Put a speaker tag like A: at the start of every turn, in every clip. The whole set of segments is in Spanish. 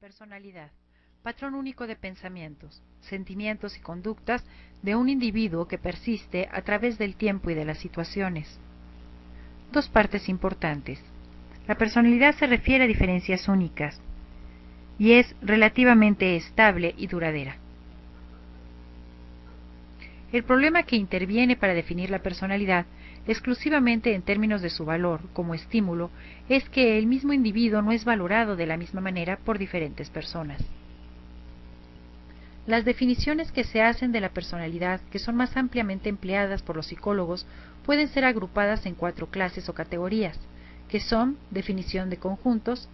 A: Personalidad. Patrón único de pensamientos, sentimientos y conductas de un individuo que persiste a través del tiempo y de las situaciones. Dos partes importantes. La personalidad se refiere a diferencias únicas y es relativamente estable y duradera. El problema que interviene para definir la personalidad exclusivamente en términos de su valor como estímulo es que el mismo individuo no es valorado de la misma manera por diferentes personas. Las definiciones que se hacen de la personalidad, que son más ampliamente empleadas por los psicólogos, pueden ser agrupadas en 4 clases o categorías, que son definición de conjuntos,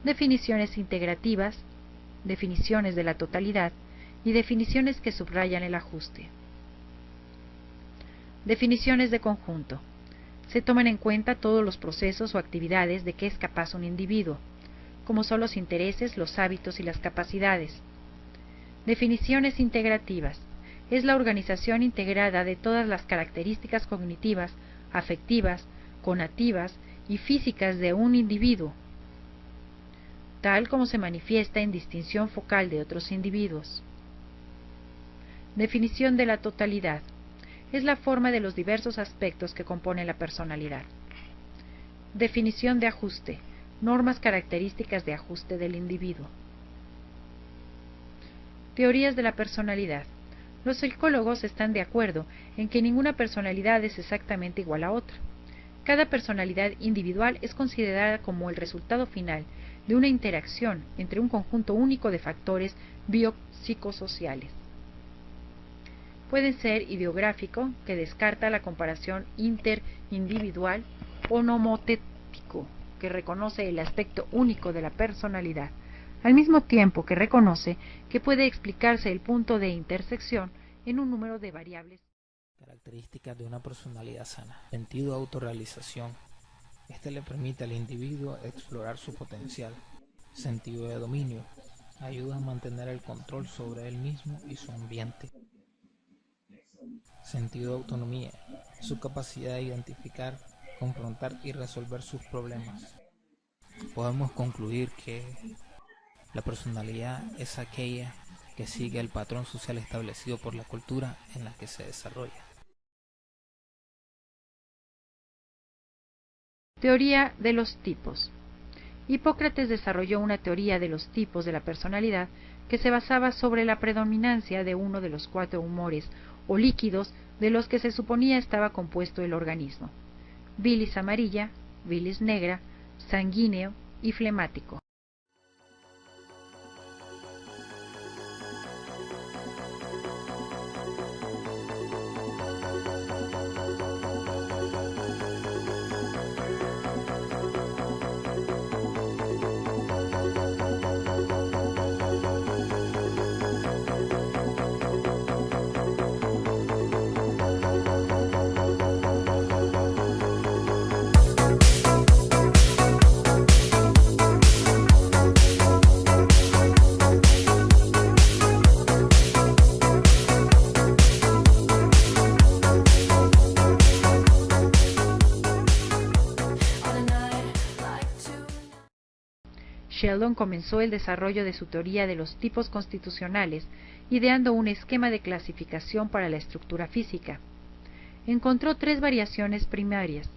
A: definiciones integrativas, definiciones de la totalidad y definiciones que subrayan el ajuste. Definiciones de conjunto. Se toman en cuenta todos los procesos o actividades de que es capaz un individuo, como son los intereses, los hábitos y las capacidades. Definiciones integrativas. Es la organización integrada de todas las características cognitivas, afectivas, conativas y físicas de un individuo, tal como se manifiesta en distinción focal de otros individuos. Definición de la totalidad. Es la forma de los diversos aspectos que componen la personalidad. Definición de ajuste. Normas características de ajuste del individuo. Teorías de la personalidad. Los psicólogos están de acuerdo en que ninguna personalidad es exactamente igual a otra. Cada personalidad individual es considerada como el resultado final de una interacción entre un conjunto único de factores biopsicosociales. Pueden ser ideográfico, que descarta la comparación interindividual, o nomotético, que reconoce el aspecto único de la personalidad, al mismo tiempo que reconoce que puede explicarse el punto de intersección en un número de variables.
B: Características de una personalidad sana. Sentido de autorrealización. Este le permite al individuo explorar su potencial. Sentido de dominio. Ayuda a mantener el control sobre él mismo y su ambiente. Sentido de autonomía. Su capacidad de identificar, confrontar y resolver sus problemas. Podemos concluir que la personalidad es aquella que sigue el patrón social establecido por la cultura en la que se desarrolla.
A: Teoría de los tipos. Hipócrates desarrolló una teoría de los tipos de la personalidad que se basaba sobre la predominancia de uno de los 4 humores o líquidos de los que se suponía estaba compuesto el organismo: bilis amarilla, bilis negra, sanguíneo y flemático. Sheldon comenzó el desarrollo de su teoría de los tipos constitucionales, ideando un esquema de clasificación para la estructura física. Encontró 3 variaciones primarias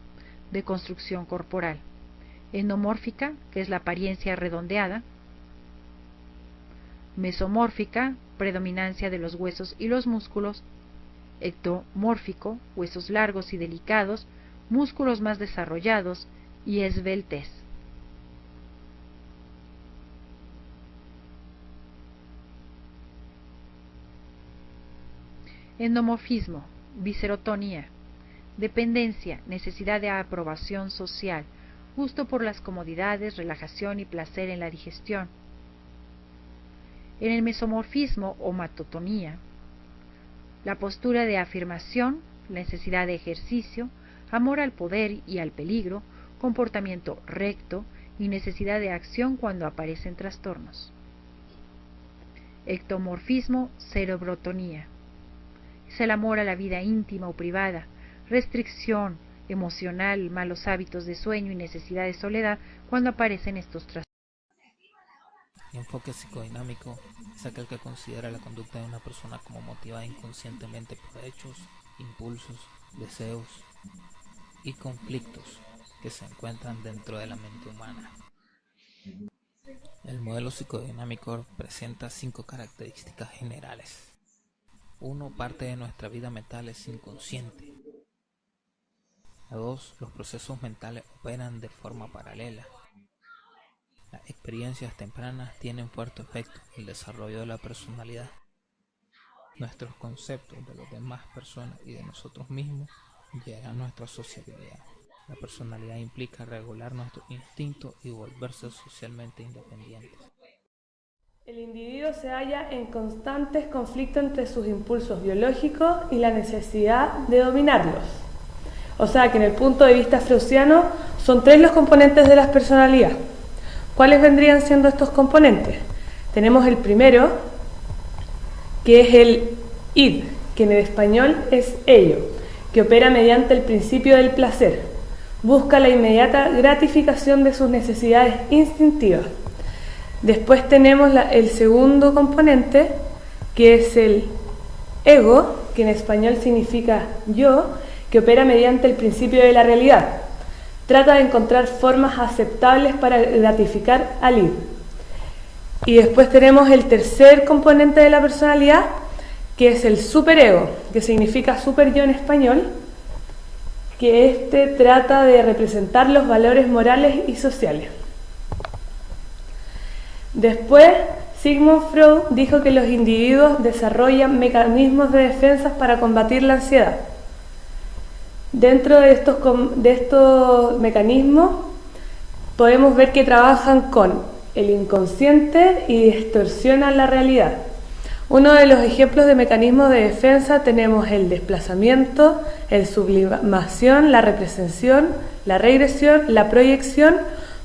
A: de construcción corporal: endomórfica, que es la apariencia redondeada; mesomórfica, predominancia de los huesos y los músculos; ectomórfico, huesos largos y delicados, músculos más desarrollados y esbeltez. Endomorfismo, viscerotonía, dependencia, necesidad de aprobación social, gusto por las comodidades, relajación y placer en la digestión. En el mesomorfismo o matotonía, la postura de afirmación, la necesidad de ejercicio, amor al poder y al peligro, comportamiento recto y necesidad de acción cuando aparecen trastornos. Ectomorfismo, cerebrotonía. Es el amor a la vida íntima o privada, restricción emocional, malos hábitos de sueño y necesidad de soledad cuando aparecen estos trastornos.
B: El enfoque psicodinámico es aquel que considera la conducta de una persona como motivada inconscientemente por hechos, impulsos, deseos y conflictos que se encuentran dentro de la mente humana. El modelo psicodinámico presenta 5 características generales. 1. Parte de nuestra vida mental es inconsciente. 2. Los procesos mentales operan de forma paralela. Las experiencias tempranas tienen fuerte efecto en el desarrollo de la personalidad. Nuestros conceptos de las demás personas y de nosotros mismos llegan a nuestra sociabilidad. La personalidad implica regular nuestros instintos y volverse socialmente independientes.
C: El individuo se halla en constantes conflictos entre sus impulsos biológicos y la necesidad de dominarlos. O sea que en el punto de vista freudiano son 3 los componentes de la personalidad. ¿Cuáles vendrían siendo estos componentes? Tenemos el primero, que es el id, que en el español es ello, que opera mediante el principio del placer. Busca la inmediata gratificación de sus necesidades instintivas. Después tenemos el segundo componente, que es el ego, que en español significa yo, que opera mediante el principio de la realidad. Trata de encontrar formas aceptables para gratificar al id. Y después tenemos el tercer componente de la personalidad, que es el superego, que significa super yo en español, que trata de representar los valores morales y sociales. Después, Sigmund Freud dijo que los individuos desarrollan mecanismos de defensa para combatir la ansiedad. Dentro de estos mecanismos podemos ver que trabajan con el inconsciente y distorsionan la realidad. Uno de los ejemplos de mecanismos de defensa tenemos el desplazamiento, el sublimación, la representación, la regresión, la proyección,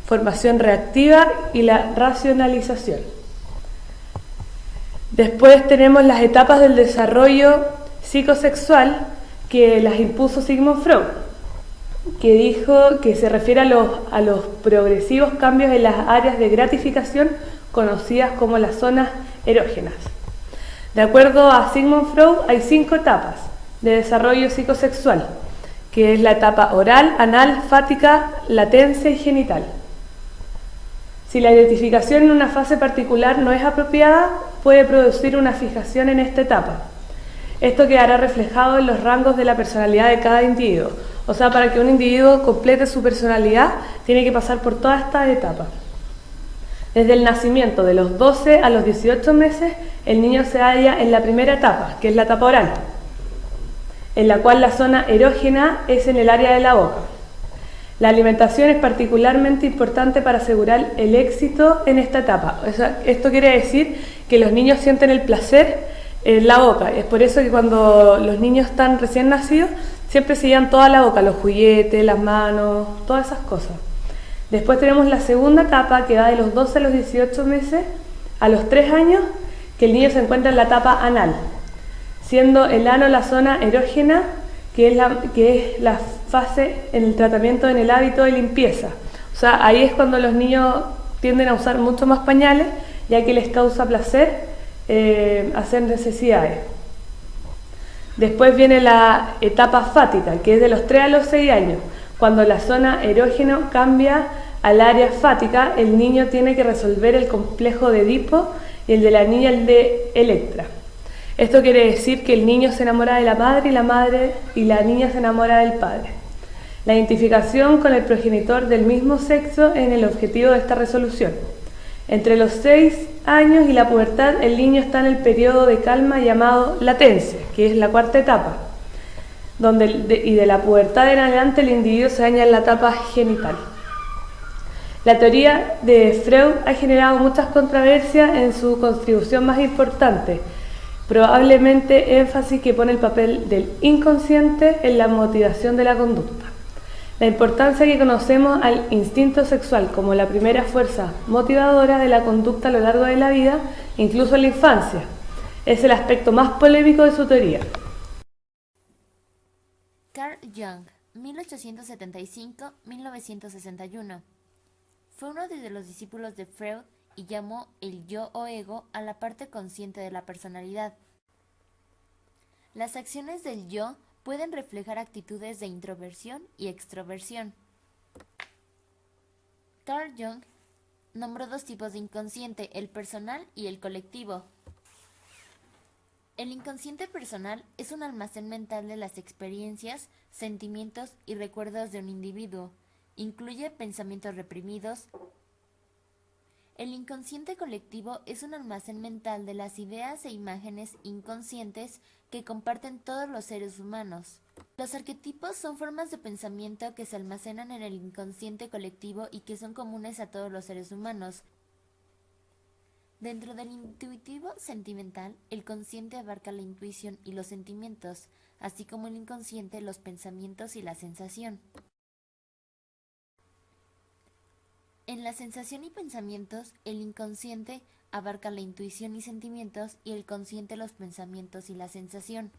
C: formación reactiva y la racionalización. Después tenemos las etapas del desarrollo psicosexual que las impuso Sigmund Freud, que dijo que se refiere a los progresivos cambios en las áreas de gratificación conocidas como las zonas erógenas. De acuerdo a Sigmund Freud, hay 5 etapas de desarrollo psicosexual, que es la etapa oral, anal, fática, latencia y genital. Si la identificación en una fase particular no es apropiada, puede producir una fijación en esta etapa. Esto quedará reflejado en los rangos de la personalidad de cada individuo. O sea, para que un individuo complete su personalidad, tiene que pasar por todas estas etapas. Desde el nacimiento, de los 12 a los 18 meses, el niño se halla en la primera etapa, que es la etapa oral, en la cual la zona erógena es en el área de la boca. La alimentación es particularmente importante para asegurar el éxito en esta etapa. O sea, esto quiere decir que los niños sienten el placer en la boca. Es por eso que cuando los niños están recién nacidos, siempre se llevan toda la boca, los juguetes, las manos, todas esas cosas. Después tenemos la segunda etapa, que va de los 12 a los 18 meses, a los 3 años, que el niño se encuentra en la etapa anal, siendo el ano la zona erógena, que es la fase en el tratamiento en el hábito de limpieza. O sea, ahí es cuando los niños tienden a usar mucho más pañales, ya que les causa placer hacer necesidades. Después viene la etapa fática, que es de los 3 a los 6 años. Cuando la zona erógena cambia al área fática, el niño tiene que resolver el complejo de Edipo y el de la niña el de Electra. Esto quiere decir que el niño se enamora de la madre y la niña se enamora del padre. La identificación con el progenitor del mismo sexo es el objetivo de esta resolución. Entre los 6 años y la pubertad, el niño está en el periodo de calma llamado latencia, que es la cuarta etapa, y de la pubertad en adelante el individuo se halla en la etapa genital. La teoría de Freud ha generado muchas controversias en su contribución más importante, probablemente énfasis que pone el papel del inconsciente en la motivación de la conducta. La importancia que conocemos al instinto sexual como la primera fuerza motivadora de la conducta a lo largo de la vida, incluso en la infancia, es el aspecto más polémico de su teoría.
D: Carl Jung, 1875-1961, fue uno de los discípulos de Freud y llamó el yo o ego a la parte consciente de la personalidad. Las acciones del yo pueden reflejar actitudes de introversión y extroversión. Carl Jung nombró dos tipos de inconsciente, el personal y el colectivo. El inconsciente personal es un almacén mental de las experiencias, sentimientos y recuerdos de un individuo. Incluye pensamientos reprimidos. El inconsciente colectivo es un almacén mental de las ideas e imágenes inconscientes que comparten todos los seres humanos. Los arquetipos son formas de pensamiento que se almacenan en el inconsciente colectivo y que son comunes a todos los seres humanos. Dentro del intuitivo sentimental, el consciente abarca la intuición y los sentimientos, así como el inconsciente los pensamientos y la sensación. En la sensación y pensamientos, el inconsciente abarca la intuición y sentimientos y el consciente los pensamientos y la sensación.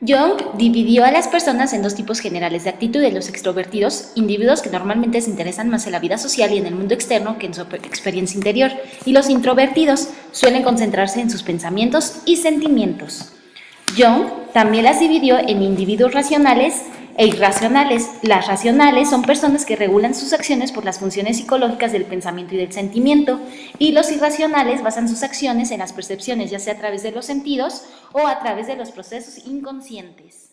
E: Jung dividió a las personas en dos tipos generales de actitudes: los extrovertidos, individuos que normalmente se interesan más en la vida social y en el mundo externo que en su experiencia interior, y los introvertidos suelen concentrarse en sus pensamientos y sentimientos. Jung también las dividió en individuos racionales e irracionales. Las racionales son personas que regulan sus acciones por las funciones psicológicas del pensamiento y del sentimiento, y los irracionales basan sus acciones en las percepciones, ya sea a través de los sentidos o a través de los procesos inconscientes.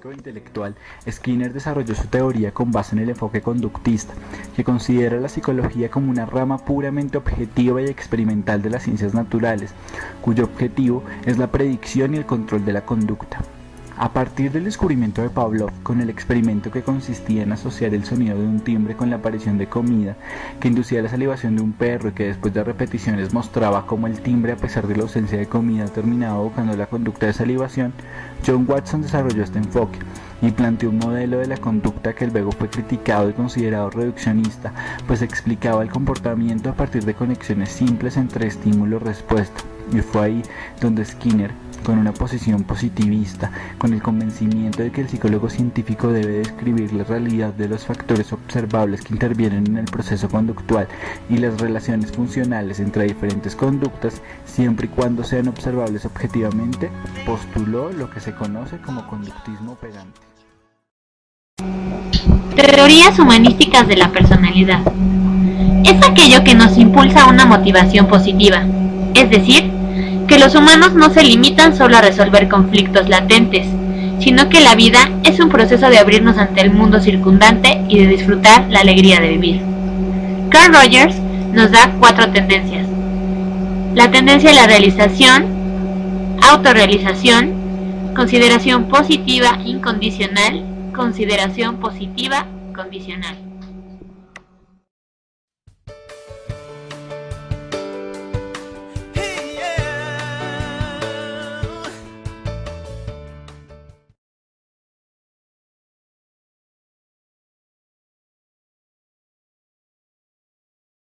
F: Intelectual, Skinner desarrolló su teoría con base en el enfoque conductista, que considera la psicología como una rama puramente objetiva y experimental de las ciencias naturales, cuyo objetivo es la predicción y el control de la conducta. A partir del descubrimiento de Pavlov, con el experimento que consistía en asociar el sonido de un timbre con la aparición de comida, que inducía la salivación de un perro y que después de repeticiones mostraba cómo el timbre, a pesar de la ausencia de comida, terminaba evocando la conducta de salivación, John Watson desarrolló este enfoque, y planteó un modelo de la conducta que luego fue criticado y considerado reduccionista, pues explicaba el comportamiento a partir de conexiones simples entre estímulo-respuesta. Y fue ahí donde Skinner, con una posición positivista, con el convencimiento de que el psicólogo científico debe describir la realidad de los factores observables que intervienen en el proceso conductual y las relaciones funcionales entre diferentes conductas, siempre y cuando sean observables objetivamente, postuló lo que se conoce como conductismo operante.
G: Teorías humanísticas de la personalidad. Es aquello que nos impulsa a una motivación positiva, es decir, que los humanos no se limitan solo a resolver conflictos latentes, sino que la vida es un proceso de abrirnos ante el mundo circundante y de disfrutar la alegría de vivir. Carl Rogers nos da 4 tendencias. La tendencia a la realización, autorrealización, consideración positiva incondicional, consideración positiva condicional.